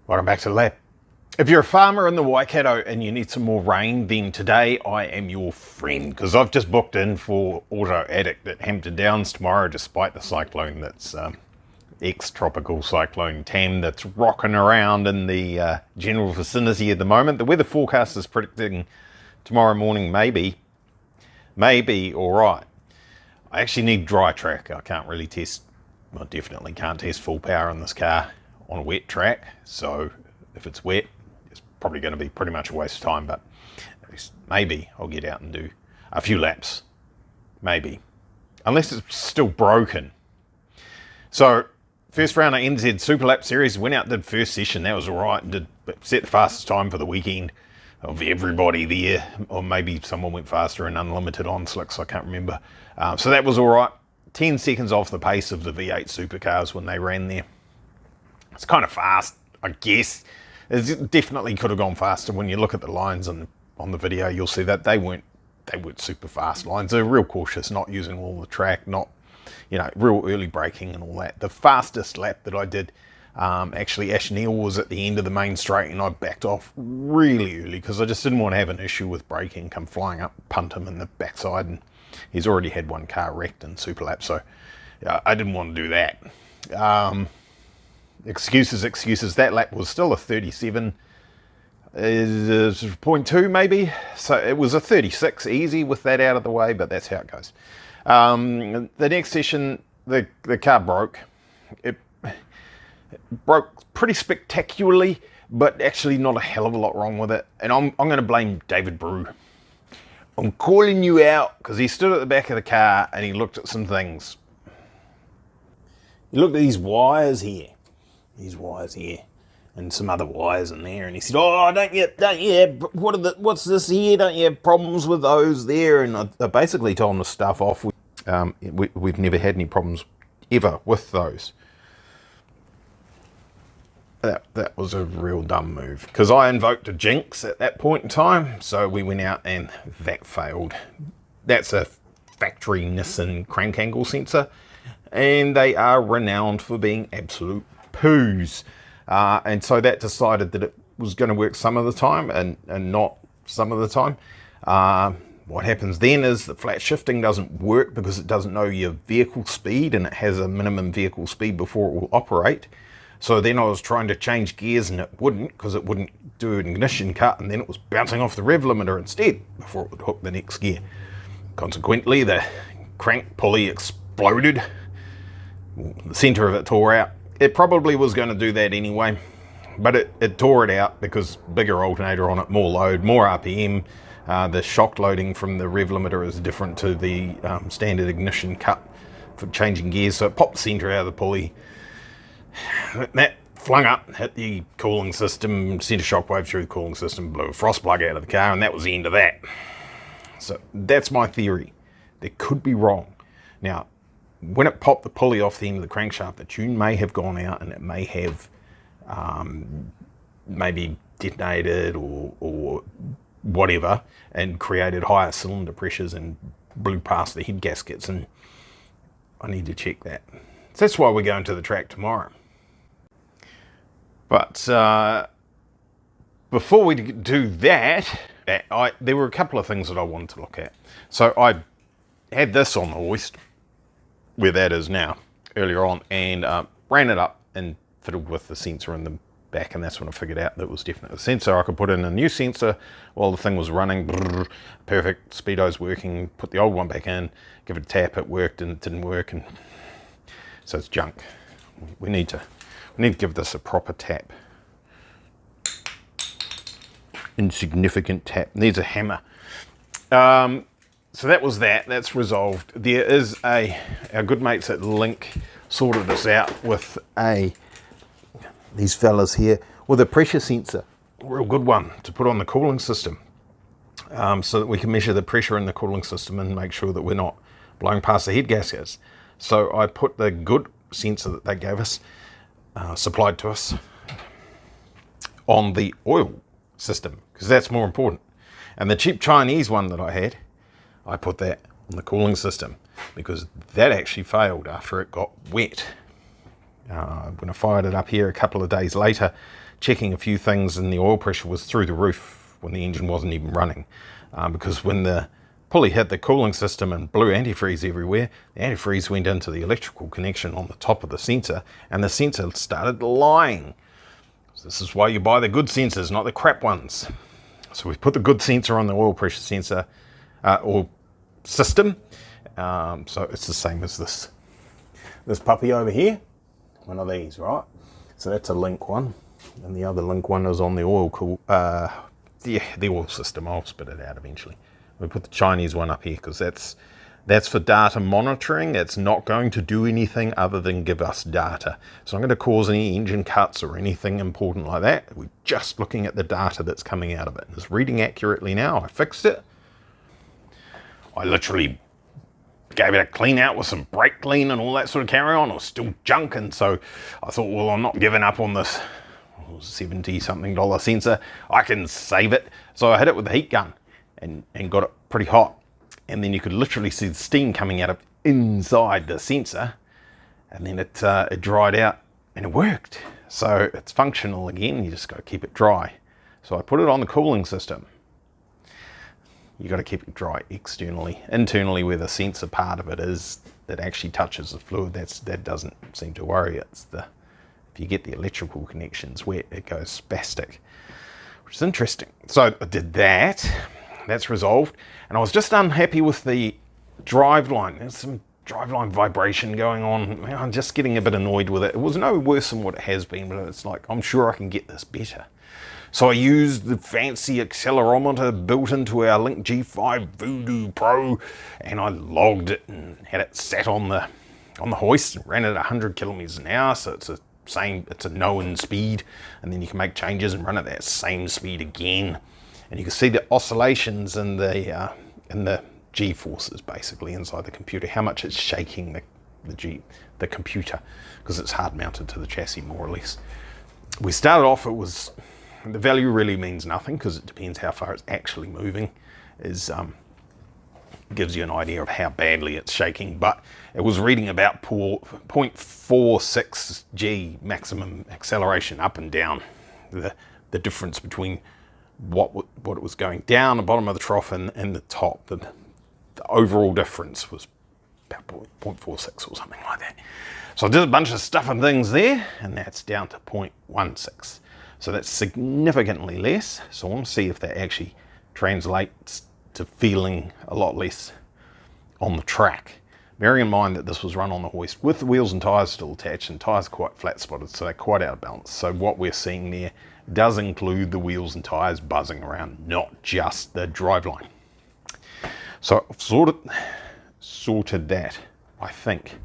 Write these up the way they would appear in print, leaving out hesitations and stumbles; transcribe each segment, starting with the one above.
Welcome back to the lab. If you're a farmer in the Waikato and you need some more rain, then today I am your friend, because I've just booked in for Auto Addict at Hampton Downs tomorrow, despite the cyclone that's ex-tropical cyclone Tam that's rocking around in the general vicinity at the moment. The weather forecast is predicting tomorrow morning maybe all right. I actually need dry track. I can't really test, well, definitely can't test full power in this car on a wet track, so if it's wet it's probably going to be pretty much a waste of time, but at least maybe I'll get out and do a few laps, maybe, unless it's still broken. So first round of NZ Super Lap Series, went out, did first session, that was alright, did set the fastest time for the weekend of everybody there, or maybe someone went faster in unlimited on slicks, I can't remember. So that was alright, 10 seconds off the pace of the V8 supercars when they ran there. It's kind of fast, I guess. It definitely could have gone faster. When you look at the lines on the video, you'll see that they weren't super fast lines. They're real cautious, not using all the track, not, you know, real early braking and all that. The fastest lap that I did, actually Ash Neil was at the end of the main straight, and I backed off really early because I just didn't want to have an issue with braking, come flying up, punt him in the backside, and he's already had one car wrecked in Super Lap, so yeah, I didn't want to do that. Excuses. That lap was still a 37.2 maybe, so it was a 36 easy with that out of the way, but that's how it goes. The next session, the car broke. It broke pretty spectacularly, but actually not a hell of a lot wrong with it, and I'm going to blame David Brew. I'm calling you out because he stood at the back of the car and he looked at some things. He looked at these wires here. And some other wires in there, and he said, "Oh, don't you? What's this here? Don't you have problems with those there?" And I basically told him to stuff off. We've never had any problems ever with those. That was a real dumb move, because I invoked a jinx at that point in time, so we went out and that failed. That's a factory Nissan crank angle sensor, and they are renowned for being absolute poos, and so that decided that it was going to work some of the time and not some of the time. What happens then is the flat shifting doesn't work because it doesn't know your vehicle speed, and it has a minimum vehicle speed before it will operate. So then I was trying to change gears and it wouldn't, because it wouldn't do an ignition cut, and then it was bouncing off the rev limiter instead before it would hook the next gear. Consequently, the crank pulley exploded, the center of it tore out. It probably was going to do that anyway, but it tore it out because bigger alternator on it, more load, more RPM. The shock loading from the rev limiter is different to the standard ignition cut for changing gears, so it popped the center out of the pulley. That flung up, hit the cooling system, sent a shockwave through the cooling system, blew a frost plug out of the car, and that was the end of that. So that's my theory. They could be wrong. Now, when it popped the pulley off the end of the crankshaft, the tune may have gone out, and it may have maybe detonated or whatever, and created higher cylinder pressures and blew past the head gaskets, and I need to check that. So that's why we're going to the track tomorrow. But before we do that, there were a couple of things that I wanted to look at. So I had this on the hoist, where that is now, earlier on, and ran it up and fiddled with the sensor in the back, and that's when I figured out that it was definitely the sensor. I could put in a new sensor while the thing was running, perfect, speedo's working, put the old one back in, give it a tap, it worked, and it didn't work, and so it's junk. We need to give this a proper tap. Insignificant tap, needs a hammer. So that was that's resolved. There is our good mates at Link sorted this out with these fellas here with a pressure sensor, a real good one to put on the cooling system, so that we can measure the pressure in the cooling system and make sure that we're not blowing past the head gaskets. So I put the good sensor that they gave us, supplied to us, on the oil system, because that's more important. And the cheap Chinese one that I had, I put that on the cooling system, because that actually failed after it got wet. When I fired it up here a couple of days later, checking a few things, and the oil pressure was through the roof when the engine wasn't even running. Because when the pulley hit the cooling system and blew antifreeze everywhere, the antifreeze went into the electrical connection on the top of the sensor, and the sensor started lying. So this is why you buy the good sensors, not the crap ones. So we've put the good sensor on the oil pressure sensor or system. So it's the same as this puppy over here. One of these, right? So that's a link one, and the other link one is on the the oil system. I'll spit it out eventually. We put the Chinese one up here because that's for data monitoring. It's not going to do anything other than give us data. It's not going to cause any engine cuts or anything important like that. We're just looking at the data that's coming out of it. It's reading accurately now. I fixed it. I literally gave it a clean out with some brake clean and all that sort of carry on. It was still junk, and so I thought, well, I'm not giving up on this $70-something sensor. I can save it. So I hit it with the heat gun and got it pretty hot. And then you could literally see the steam coming out of inside the sensor, and then it dried out and it worked. So it's functional again. You just got to keep it dry. So I put it on the cooling system. You got to keep it dry externally. Internally, where the sensor part of it is that actually touches the fluid, that doesn't seem to worry. It's if you get the electrical connections wet, it goes spastic, which is interesting. So I did that. That's resolved. And I was just unhappy with the Driveline. There's some Driveline vibration going on. I'm just getting a bit annoyed with it. It was no worse than what it has been, but it's like, I'm sure I can get this better. So I used the fancy accelerometer built into our Link G5 Voodoo Pro, and I logged it and had it sat on the hoist and ran it at 100 kilometers an hour. So it's a known speed, and then you can make changes and run at that same speed again. And you can see the oscillations in the G-forces basically inside the computer, how much it's shaking the computer, because it's hard mounted to the chassis more or less. We started off, the value really means nothing because it depends how far it's actually moving. Gives you an idea of how badly it's shaking, but it was reading about 0.46 G maximum acceleration up and down. The difference between what it was going down the bottom of the trough and the top, the overall difference was about 0.46 or something like that. So I did a bunch of stuff and things there, and that's down to 0.16. So that's significantly less. So I want to see if that actually translates to feeling a lot less on the track. Bearing in mind that this was run on the hoist with the wheels and tyres still attached, and tyres are quite flat spotted, so they're quite out of balance. So what we're seeing there does include the wheels and tyres buzzing around, not just the driveline. So I've sorted that, I think.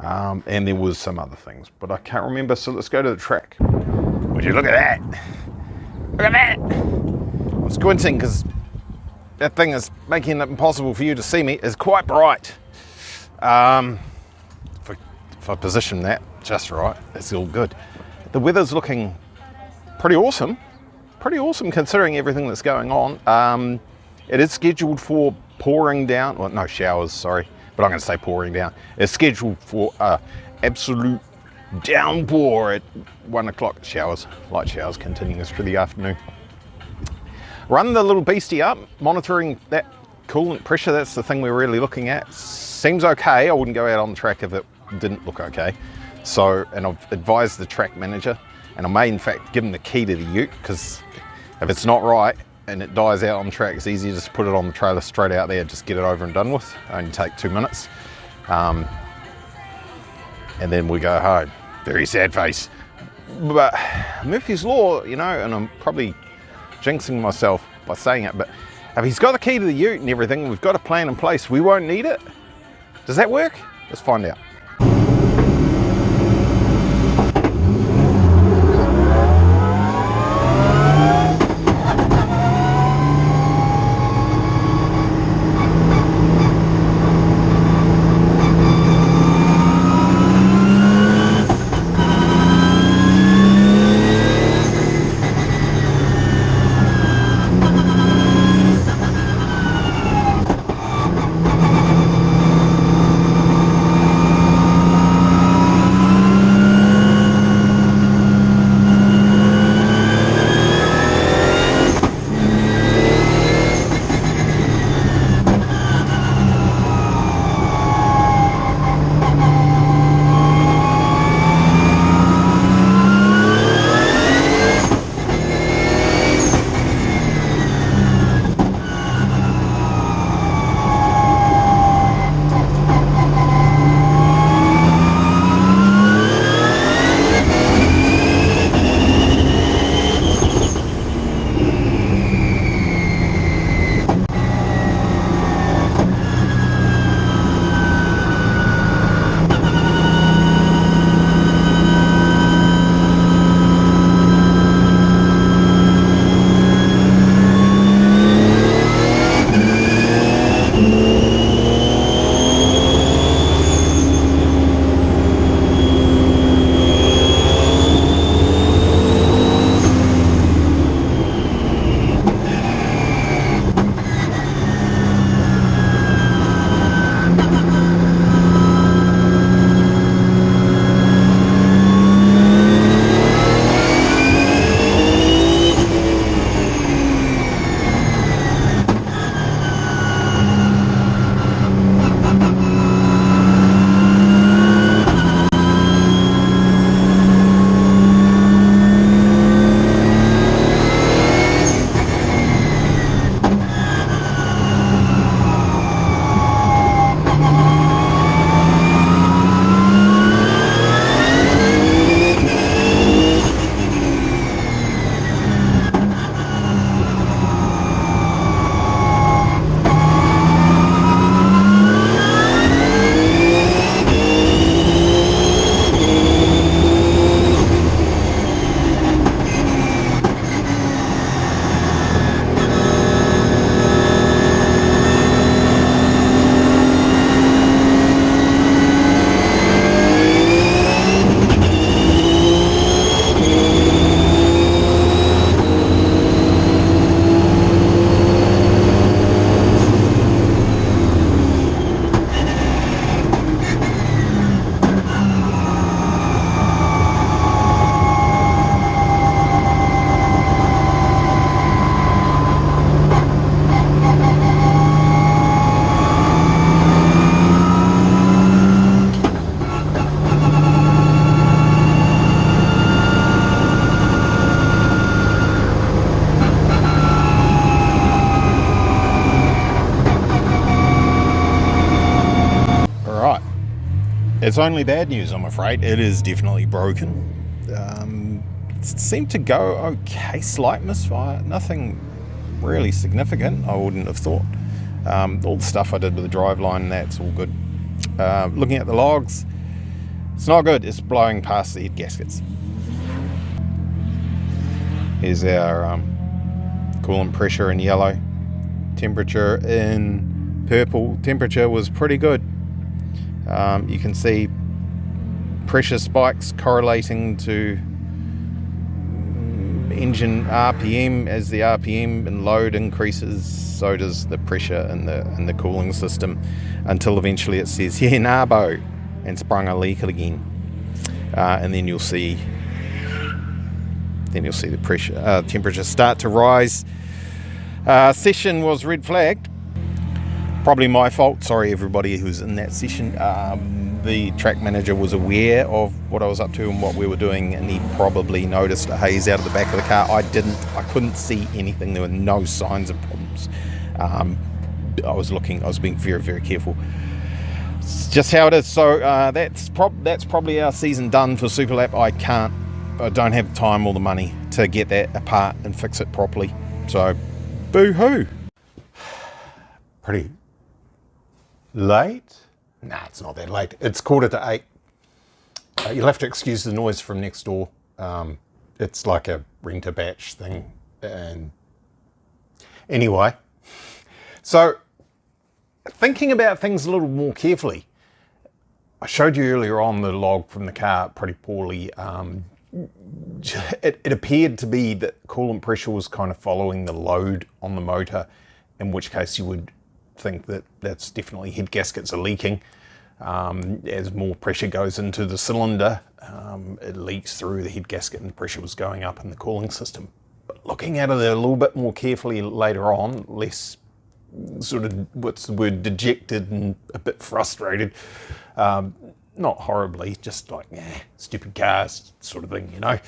And there was some other things, but I can't remember, so let's go to the track. Would you look at that? Look at that! I'm squinting because that thing is making it impossible for you to see me. It's quite bright. If I position that just right, it's all good. The weather's looking pretty awesome considering everything that's going on. It is scheduled for pouring down, well, no, showers, sorry, but I'm going to say pouring down. It's scheduled for absolute downpour at 1 o'clock. Showers, light showers continuous through the afternoon. Run the little beastie up, monitoring that coolant pressure. That's the thing we're really looking at. Seems okay. I wouldn't go out on the track if it didn't look okay. So, and I've advised the track manager, and I may in fact give him the key to the ute, because if it's not right and it dies out on the track, it's easier to just put it on the trailer straight out there, just get it over and done with. Only take 2 minutes. And then we go home. Very sad face. But Murphy's Law, you know, and I'm probably jinxing myself by saying it, but if he's got the key to the ute and everything, we've got a plan in place, we won't need it. Does that work? Let's find out. it's only bad news, I'm afraid. It is definitely broken. It seemed to go okay, slight misfire, nothing really significant, I wouldn't have thought. All the stuff I did with the Driveline, that's all good. Looking at the logs, it's not good. It's blowing past the head gaskets. Here's our coolant pressure in yellow. Temperature in purple. Temperature was pretty good. You can see pressure spikes correlating to engine RPM. As the RPM and load increases, so does the pressure in the cooling system, until eventually it says, yeah, narbo, and sprung a leak again. And then you'll see the pressure, temperature start to rise. Session was red flagged. Probably my fault. Sorry everybody who's in that session. The track manager was aware of what I was up to and what we were doing, and he probably noticed a haze out of the back of the car. I couldn't see anything. There were no signs of problems. I was being very, very careful. It's just how it is. So that's probably our season done for Superlap. I don't have the time or the money to get that apart and fix it properly. So boo-hoo. Pretty late? Nah, it's not that late. It's 7:45. You'll have to excuse the noise from next door. It's like a renter batch thing. And anyway, so thinking about things a little more carefully, I showed you earlier on the log from the car pretty poorly. It appeared to be that coolant pressure was kind of following the load on the motor, in which case you would think that that's definitely head gaskets are leaking. As more pressure goes into the cylinder, it leaks through the head gasket and the pressure was going up in the cooling system. But looking at it a little bit more carefully later on, less sort of, what's the word, dejected and a bit frustrated. Not horribly, just like, stupid cars sort of thing, you know.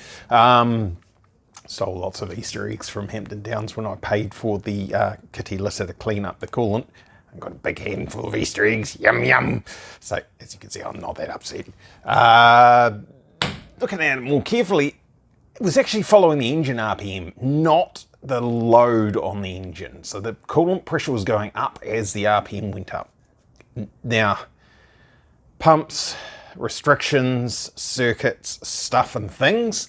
Stole lots of Easter eggs from Hampton Downs when I paid for the kitty litter to clean up the coolant. I've got a big handful of Easter eggs, yum yum. So as you can see, I'm not that upset. Looking at it more carefully, it was actually following the engine RPM, not the load on the engine. So the coolant pressure was going up as the RPM went up. Now, pumps, restrictions, circuits, stuff and things,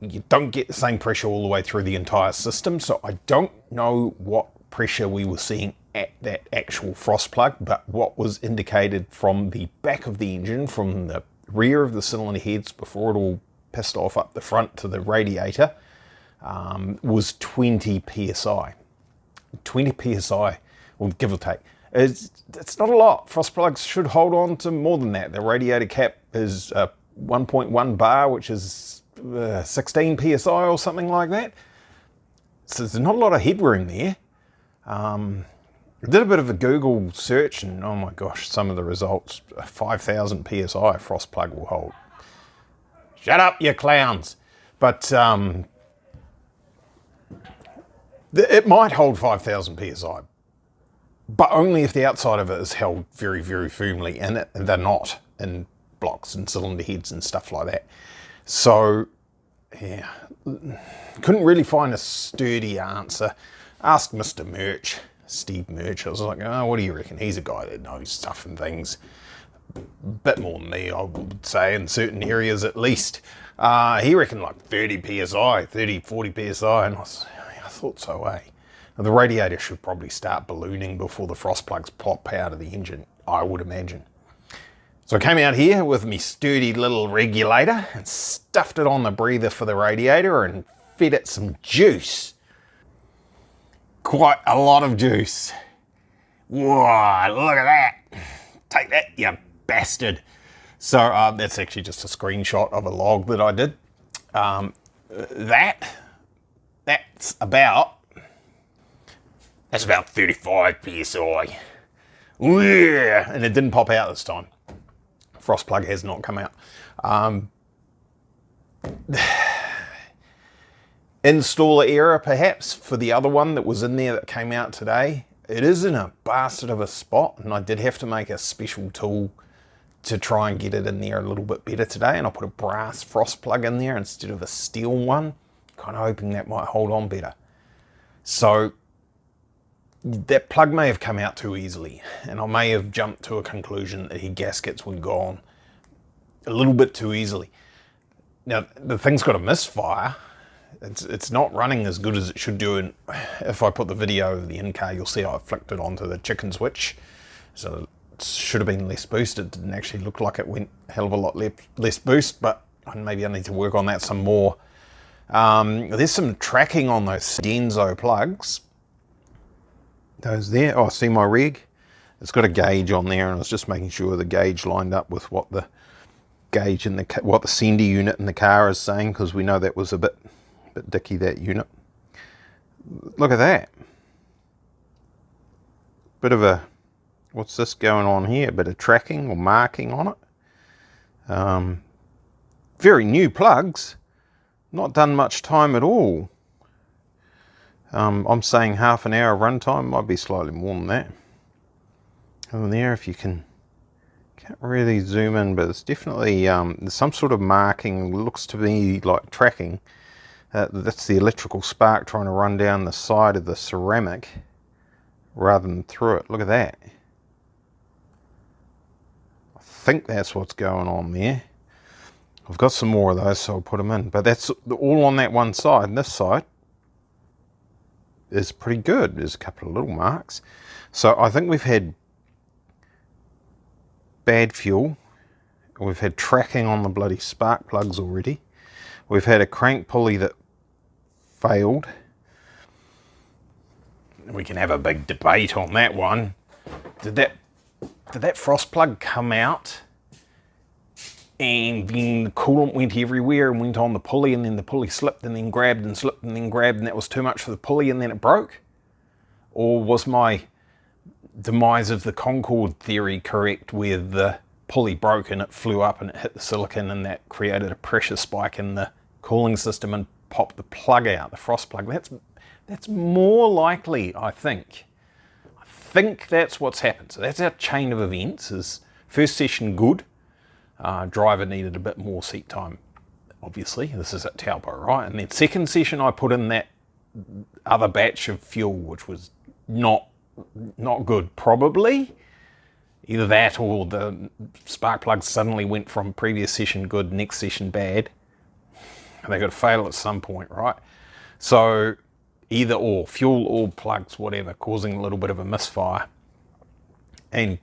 you don't get the same pressure all the way through the entire system. So I don't know what pressure we were seeing at that actual frost plug, but what was indicated from the back of the engine, from the rear of the cylinder heads before it all pissed off up the front to the radiator, was 20 psi. 20 psi, or give or take. It's not a lot. Frost plugs should hold on to more than that. The radiator cap is 1.1 bar, which is 16 psi or something like that. So there's not a lot of headroom there. I did a bit of a Google search and oh my gosh, some of the results, 5,000 psi frost plug will hold. Shut up, you clowns. But it might hold 5,000 psi, but only if the outside of it is held very, very firmly, and they're not in blocks and cylinder heads and stuff like that. So, yeah, couldn't really find a sturdy answer. Asked Mr. Murch, Steve Murch. I was like, oh, what do you reckon? He's a guy that knows stuff and things. A bit more than me, I would say, in certain areas at least. He reckoned like 30 psi, 30, 40 psi, and I thought so, eh? The radiator should probably start ballooning before the frost plugs pop out of the engine, I would imagine. So I came out here with my sturdy little regulator and stuffed it on the breather for the radiator and fed it some juice. Quite a lot of juice. Whoa, look at that. Take that, you bastard. So that's actually just a screenshot of a log that I did. That's about 35 psi. Yeah, and it didn't pop out this time. Frost plug has not come out. Installer error perhaps for the other one that was in there that came out today. It is in a bastard of a spot, and I did have to make a special tool to try and get it in there a little bit better today, and I put a brass frost plug in there instead of a steel one, kind of hoping that might hold on better. So that plug may have come out too easily, and I may have jumped to a conclusion that the gaskets were gone a little bit too easily. Now, the thing's got a misfire. It's not running as good as it should do, and if I put the video of the in-car, you'll see I flicked it onto the chicken switch, so it should have been less boost. It didn't actually look like it went a hell of a lot less boost, but maybe I need to work on that some more. There's some tracking on those Denso plugs. Those there, oh, see my rig? It's got a gauge on there, and I was just making sure the gauge lined up with what the gauge in what the sender unit in the car is saying, because we know that was a bit dicky, that unit. Look at that. Bit of a, what's this going on here? A bit of tracking or marking on it. Very new plugs. Not done much time at all. I'm saying half an hour runtime, might be slightly more than that. And there, if you can't really zoom in, but it's definitely there's some sort of marking. Looks to be like tracking. That's the electrical spark trying to run down the side of the ceramic rather than through it. Look at that. I think that's what's going on there. I've got some more of those, so I'll put them in. But that's all on that one side. And this side is pretty good. There's a couple of little marks. So I think we've had bad fuel. We've had tracking on the bloody spark plugs already. We've had a crank pulley that failed. We can have a big debate on that one. Did that frost plug come out and then the coolant went everywhere and went on the pulley, and then the pulley slipped and then grabbed and slipped and then grabbed, and that was too much for the pulley and then it broke? Or was my demise of the Concorde theory correct, where the pulley broke and it flew up and it hit the silicon, and that created a pressure spike in the cooling system and popped the plug out, the frost plug? That's more likely, I think. I think that's what's happened. So that's our chain of events. Is first session good. Driver needed a bit more seat time, obviously. This is at Taupo, right? And then second session, I put in that other batch of fuel, which was not good, probably. Either that or the spark plug suddenly went from previous session good, next session bad. And they got to fail at some point, right? So either or, fuel or plugs, whatever, causing a little bit of a misfire. And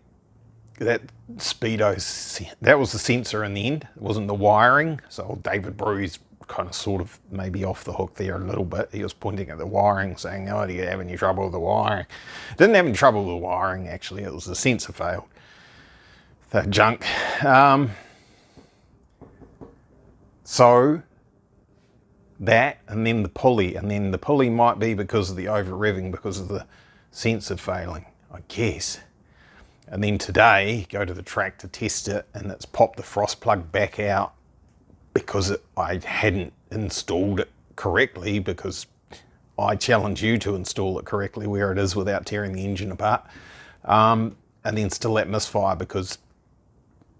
that speedo, that was the sensor in the end. It wasn't the wiring. So David Brew's kind of sort of maybe off the hook there a little bit. He was pointing at the wiring, saying, oh, do you have any trouble with the wiring? Didn't have any trouble with the wiring, actually. It was the sensor failed. That junk. So that, and then the pulley, and then the pulley might be because of the over revving, because of the sensor failing, I guess. And then today, go to the track to test it, and it's popped the frost plug back out because I hadn't installed it correctly, because I challenge you to install it correctly where it is without tearing the engine apart. And then still that misfire because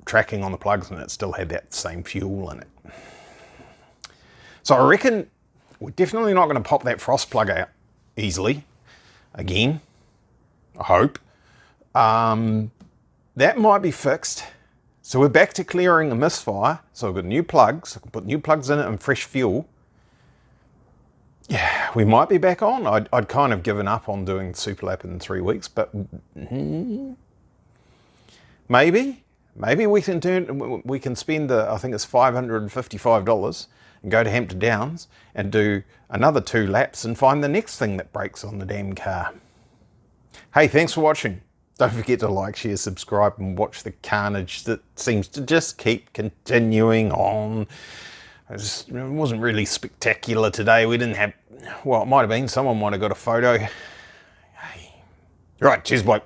tracking on the plugs, and it still had that same fuel in it. So I reckon we're definitely not going to pop that frost plug out easily again, I hope. That might be fixed. So we're back to clearing a misfire. So I've got new plugs. I can put new plugs in it and fresh fuel. Yeah, we might be back on. I'd kind of given up on doing Superlap in 3 weeks, but maybe we can spend I think it's $555 and go to Hampton Downs and do another 2 laps and find the next thing that breaks on the damn car. Hey, thanks for watching. Don't forget to like, share, subscribe, and watch the carnage that seems to just keep continuing on. It wasn't really spectacular today. We didn't have, well, it might have been. Someone might have got a photo. Hey. Right, cheers, bloke.